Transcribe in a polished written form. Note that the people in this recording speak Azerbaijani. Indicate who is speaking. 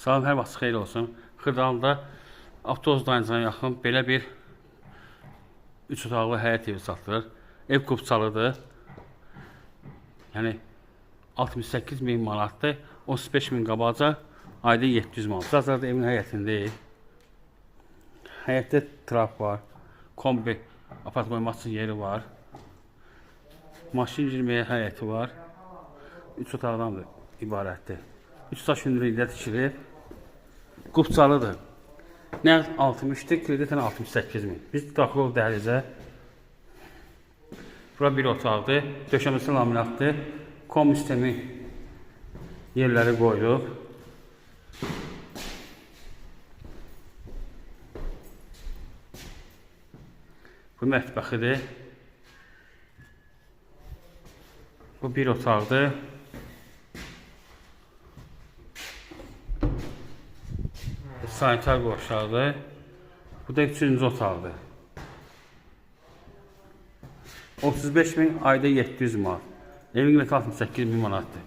Speaker 1: Salam, hər vaxt xeyir olsun. Xırdalıda avtobus dayanacağına yaxın belə bir 3 otaqlı həyət evi satılır. Ev qubçalıdır. Yəni 68.000 manatdır. 35.000 qabaca, ayda 700 manat. Bazarda evin həyətindəyik. Həyətdə trap var. Kombi apart qoymaq üçün yeri var. Maşın girməyə həyəti var. 3 otaqdan ibarətdir. 3 daş hündürlükdə tikilib. Qubçalıdır. Nəqd 60'dır, kreditən 68.000. Biz daxil dəhlizə. Bura bir otaqdır. Döşəməsi laminatdır. Kom sistemi yerləri qoyulub. Bu mətbəxidir. Bu bir otaqdır. Sanitar qovşaqdır. Bu da 3-cü otaqdır. 35.000, ayda 700 manat. Evin qiyməti 68.000 manatdır.